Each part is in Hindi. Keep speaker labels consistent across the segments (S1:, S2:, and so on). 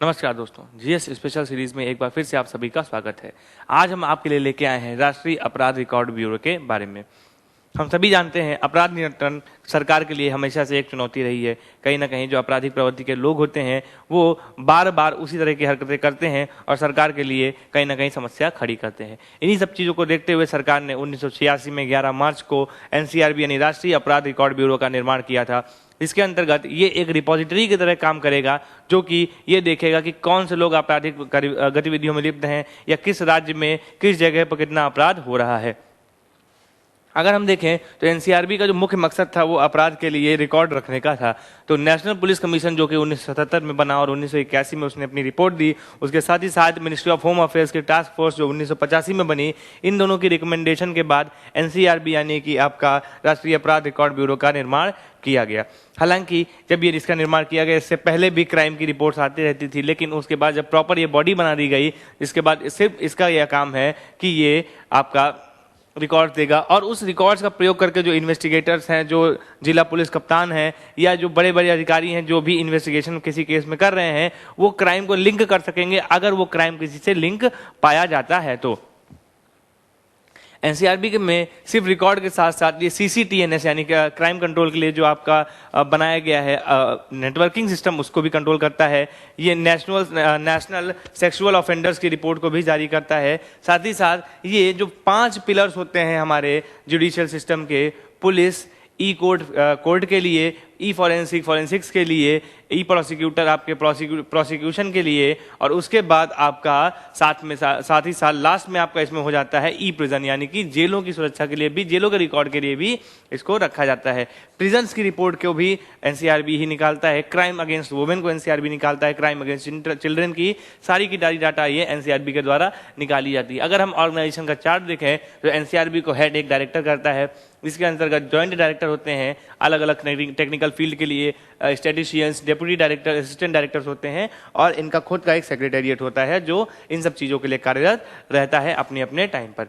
S1: नमस्कार दोस्तों, जीएस स्पेशल सीरीज में एक बार फिर से आप सभी का स्वागत है। आज हम आपके लिए लेके आए हैं राष्ट्रीय अपराध रिकॉर्ड ब्यूरो के बारे में। हम सभी जानते हैं अपराध नियंत्रण सरकार के लिए हमेशा से एक चुनौती रही है। कहीं ना कहीं जो आपराधिक प्रवृत्ति के लोग होते हैं वो बार बार उसी तरह की हरकतें करते हैं और सरकार के लिए कहीं ना कहीं समस्या खड़ी करते हैं। इन्हीं सब चीज़ों को देखते हुए सरकार ने 1986 में 11 मार्च को एनसीआरबी यानी राष्ट्रीय अपराध रिकॉर्ड ब्यूरो का निर्माण किया था। इसके अंतर्गत ये एक रिपोजिटरी की तरह काम करेगा जो कि ये देखेगा कि कौन से लोग आपराधिक गतिविधियों में लिप्त हैं या किस राज्य में किस जगह पर कितना अपराध हो रहा है। अगर हम देखें तो एनसीआरबी का जो मुख्य मकसद था वो अपराध के लिए रिकॉर्ड रखने का था। तो नेशनल पुलिस कमीशन जो कि 1977 में बना और 1981 में उसने अपनी रिपोर्ट दी, उसके साथ ही साथ मिनिस्ट्री ऑफ होम अफेयर्स की टास्क फोर्स जो 1985 में बनी, इन दोनों की रिकमेंडेशन के बाद एनसीआरबी यानी कि आपका राष्ट्रीय अपराध रिकॉर्ड ब्यूरो का निर्माण किया गया। हालांकि जब ये इसका निर्माण किया गया इससे पहले भी क्राइम की रिपोर्ट्स आती रहती थी, लेकिन उसके बाद जब प्रॉपर ये बॉडी बना दी गई इसके बाद सिर्फ इसका यह काम है कि ये आपका रिकॉर्ड देगा और उस रिकॉर्ड्स का प्रयोग करके जो इन्वेस्टिगेटर्स हैं, जो जिला पुलिस कप्तान हैं या जो बड़े बड़े अधिकारी हैं जो भी इन्वेस्टिगेशन किसी केस में कर रहे हैं वो क्राइम को लिंक कर सकेंगे अगर वो क्राइम किसी से लिंक पाया जाता है। तो एनसीआरबी में सिर्फ रिकॉर्ड के साथ साथ ये सीसीटीएनएस यानी कि क्राइम कंट्रोल के लिए जो आपका बनाया गया है नेटवर्किंग सिस्टम उसको भी कंट्रोल करता है। ये नेशनल सेक्सुअल ऑफेंडर्स की रिपोर्ट को भी जारी करता है। साथ ही साथ ये जो 5 पिलर्स होते हैं हमारे जुडिशियल सिस्टम के, पुलिस, ई कोर्ट के लिए, ई फॉरेंसिक्स के लिए, ई प्रोसिक्यूटर आपके प्रोसिक्यूशन के लिए और उसके बाद आपका साथ ही साथ लास्ट में आपका इसमें हो जाता है ई प्रिजन यानी कि जेलों की सुरक्षा के लिए भी, जेलों के रिकॉर्ड के लिए भी इसको रखा जाता है। प्रिजन्स की रिपोर्ट को भी एनसीआरबी ही निकालता है। क्राइम अगेंस्ट वुमेन को एनसीआरबी निकालता है। क्राइम अगेंस्ट चिल्ड्रन की सारी की सारी डाटा ये एनसीआरबी के द्वारा निकाली जाती है। अगर हम ऑर्गेनाइजेशन का चार्ट देखें तो एनसीआरबी को हेड एक डायरेक्टर करता है। इसके अंतर्गत ज्वाइंट डायरेक्टर होते हैं अलग अलग टेक्निकल फील्ड के लिए, statisticians, deputy director, assistant directors होते हैं और इनका खुद का एक सेक्रेटेरिएट होता है जो इन सब चीज़ों के लिए कार्यरत रहता है अपने अपने टाइम पर।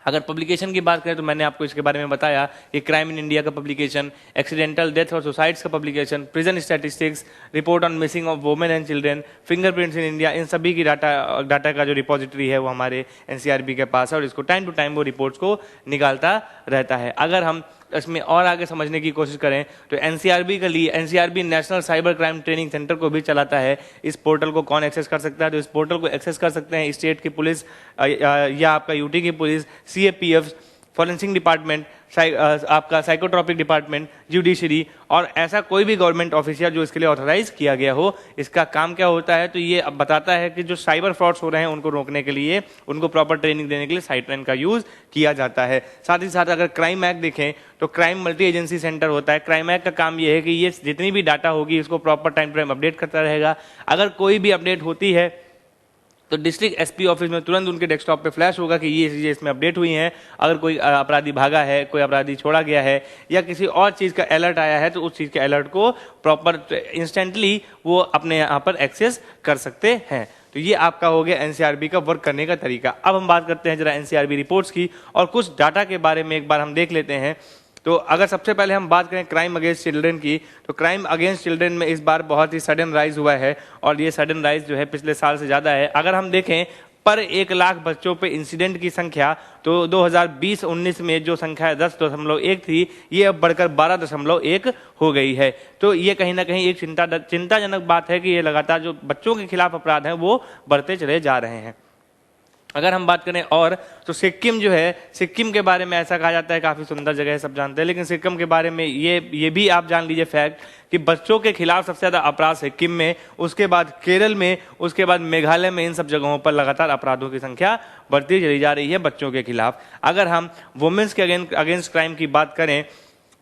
S1: अगर पब्लिकेशन की बात करें तो मैंने आपको इसके बारे में बताया कि क्राइम इन इंडिया का पब्लिकेशन, एक्सीडेंटल डेथ और सुसाइड्स का publication, prison statistics, report on missing of women and children, fingerprints in India, इन सभी की डाटा का जो रिपोजिटरी है वो हमारे एनसीआरबी के पास है और इसको टाइम टू टाइम वो रिपोर्ट्स को निकालता रहता है। अगर हम इसमें और आगे समझने की कोशिश करें तो NCRB national cyber crime training centre को भी चलाता है। इस पोर्टल को कौन एक्सेस कर सकता है? तो इस पोर्टल को एक्सेस कर सकते हैं स्टेट की पुलिस या आपका यूटी की पुलिस, सीएपीएफ, फॉरेंसिक डिपार्टमेंट, आपका साइकोट्रॉपिक डिपार्टमेंट, जुडिशरी और ऐसा कोई भी गवर्नमेंट ऑफिसर जो इसके लिए ऑथराइज किया गया हो। इसका काम क्या होता है? तो ये अब बताता है कि जो साइबर फ्रॉड्स हो रहे हैं उनको रोकने के लिए, उनको प्रॉपर ट्रेनिंग देने के लिए साइट्रेन का यूज किया जाता है। साथ ही साथ अगर क्राइम एक्ट देखें तो क्राइम मल्टी एजेंसी सेंटर होता है। क्राइम एक्ट का काम ये है कि ये जितनी भी डाटा होगी इसको proper time to time update करता रहेगा। अगर कोई भी अपडेट होती है तो डिस्ट्रिक्ट एसपी ऑफिस में तुरंत उनके डेस्कटॉप पे फ्लैश होगा कि ये चीज़ें इसमें अपडेट हुई हैं। अगर कोई अपराधी भागा है, कोई अपराधी छोड़ा गया है या किसी और चीज़ का अलर्ट आया है तो उस चीज़ के अलर्ट को प्रॉपर इंस्टेंटली वो अपने यहाँ पर एक्सेस कर सकते हैं। तो ये आपका हो गया एनसीआरबी का वर्क करने का तरीका। अब हम बात करते हैं जरा एनसीआरबी रिपोर्ट्स की और कुछ डाटा के बारे में एक बार हम देख लेते हैं। तो अगर सबसे पहले हम बात करें क्राइम अगेंस्ट चिल्ड्रन की तो क्राइम अगेंस्ट चिल्ड्रन में इस बार बहुत ही सडन राइज हुआ है और ये सडन राइज जो है पिछले साल से ज़्यादा है। अगर हम देखें पर 1 लाख बच्चों पे इंसिडेंट की संख्या तो 2020-19 में जो संख्या 10.1 थी ये अब बढ़कर 12.1 हो गई है। तो ये कहीं ना कहीं एक चिंताजनक बात है कि ये लगातार जो बच्चों के खिलाफ अपराध हैं वो बढ़ते चले जा रहे हैं। अगर हम बात करें और तो सिक्किम जो है, सिक्किम के बारे में ऐसा कहा जाता है काफ़ी सुंदर जगह है, सब जानते हैं, लेकिन सिक्किम के बारे में ये भी आप जान लीजिए फैक्ट कि बच्चों के खिलाफ सबसे ज़्यादा अपराध सिक्किम में, उसके बाद केरल में, उसके बाद मेघालय में, इन सब जगहों पर लगातार अपराधों की संख्या बढ़ती चली जा रही है बच्चों के खिलाफ। अगर हम वुमेन्स के अगेंस्ट क्राइम की बात करें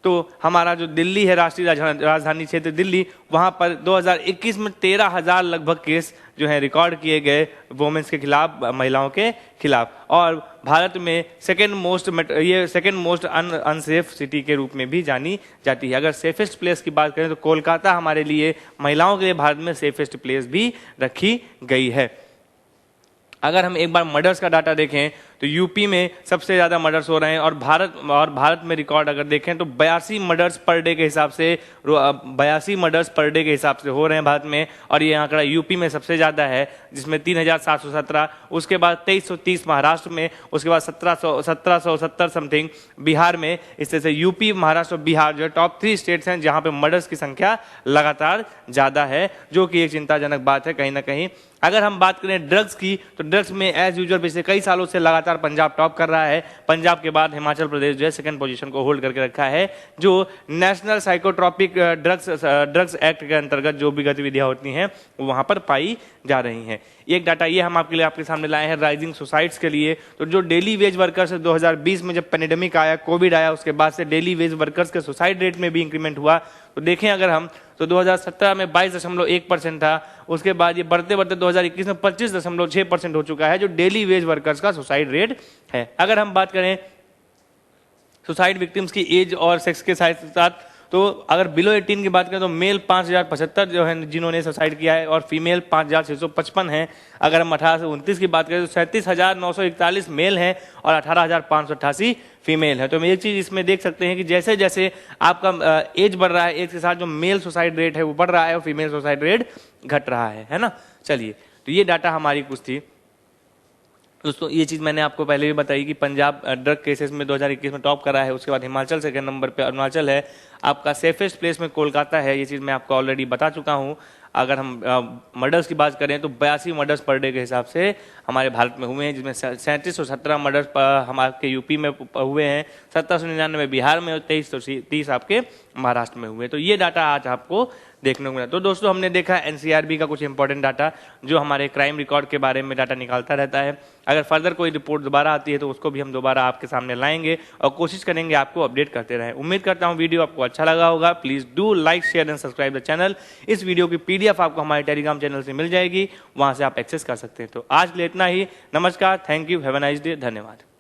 S1: तो हमारा जो दिल्ली है, राष्ट्रीय राजधानी क्षेत्र दिल्ली, वहाँ पर 2021 में 13,000 लगभग केस जो है रिकॉर्ड किए गए वुमेन्स के खिलाफ, महिलाओं के खिलाफ। और भारत में सेकेंड मोस्ट अनसेफ सिटी के रूप में भी जानी जाती है। अगर सेफेस्ट प्लेस की बात करें तो कोलकाता हमारे लिए, महिलाओं के लिए भारत में सेफेस्ट प्लेस भी रखी गई है। अगर हम एक बार मर्डर्स का डाटा देखें तो यूपी में सबसे ज़्यादा मर्डर्स हो रहे हैं। और भारत में रिकॉर्ड अगर देखें तो 82 मर्डर्स पर डे के हिसाब से 82 मर्डर्स पर डे के हिसाब से हो रहे हैं भारत में। और ये आंकड़ा यूपी में सबसे ज़्यादा है जिसमें 3717, उसके बाद 2330 महाराष्ट्र में, उसके बाद 1770 समथिंग बिहार में। इस तरह से यूपी, महाराष्ट्र और बिहार जो टॉप 3 स्टेट्स हैं जहां पे मर्डर्स की संख्या लगातार ज़्यादा है, जो कि एक चिंताजनक बात है कहीं ना कहीं। अगर हम बात करें ड्रग्स की तो ड्रग्स में एज यूजुअल पिछले कई सालों से लगातार पंजाब टॉप कर रहा है। पंजाब के बाद हिमाचल प्रदेश जो है सेकंड पोजीशन को होल्ड करके रखा है, जो नेशनल साइकोट्रॉपिक ड्रग्स एक्ट के अंतर्गत जो भी गतिविधियां होती हैं वो वहां पर पाई जा रही हैं। एक डाटा ये हम आपके सामने लाए हैं राइजिंग सुसाइड्स के लिए। तो जो डेली वेज वर्कर्स 2020 में जब पेंडेमिक आया, कोविड आया, उसके बाद से डेली वेज वर्कर्स के सुसाइड रेट में भी इंक्रीमेंट हुआ। तो देखें अगर हम तो 2017 में 22.1% था, उसके बाद ये बढ़ते बढ़ते 2021 में 25.6% हो चुका है, जो डेली वेज वर्कर्स का सुसाइड रेट है। अगर हम बात करें सुसाइड विक्टिम्स की एज और सेक्स के साथ साथ, तो अगर बिलो 18 की बात करें तो मेल 5075 जो है जिन्होंने सुसाइड किया है, और फीमेल 5655 हैं। अगर हम 18 से 29 की बात करें तो 37,941 मेल हैं और 18,588 फीमेल है। तो हम एक चीज इसमें देख सकते हैं कि जैसे जैसे आपका एज बढ़ रहा है, एज के साथ जो मेल सुसाइड रेट है वो बढ़ रहा है और फीमेल सुसाइड रेट घट रहा है ना। चलिए, तो ये डाटा हमारी कुछ थी दोस्तों। ये चीज़ मैंने आपको पहले भी बताई कि पंजाब ड्रग केसेस में 2021 में टॉप करा है, उसके बाद हिमाचल सेकंड नंबर पे अरुणाचल है, आपका सेफेस्ट प्लेस में कोलकाता है। ये चीज़ मैं आपको ऑलरेडी बता चुका हूँ। अगर हम मर्डर्स की बात करें तो 82 मर्डर्स पर डे के हिसाब से हमारे भारत में हुए हैं, जिसमें 3717 मर्डर्स हमारे यूपी में हुए हैं, 1799 बिहार में और 2330 आपके महाराष्ट्र में हुए। तो ये डाटा आज आपको देखने को मिला। तो दोस्तों हमने देखा एनसीआरबी का कुछ इंपॉर्टेंट डाटा जो हमारे क्राइम रिकॉर्ड के बारे में डाटा निकालता रहता है। अगर फर्दर कोई रिपोर्ट दोबारा आती है तो उसको भी हम दोबारा आपके सामने लाएंगे और कोशिश करेंगे आपको अपडेट करते रहें। उम्मीद करता हूं वीडियो आपको अच्छा लगा होगा। Please do like, share and subscribe the channel. इस वीडियो की पीडीएफ आपको हमारे टेलीग्राम चैनल से मिल जाएगी, वहां से आप एक्सेस कर सकते हैं। तो आज के लिए इतना ही। नमस्कार, thank you, have a nice day, धन्यवाद।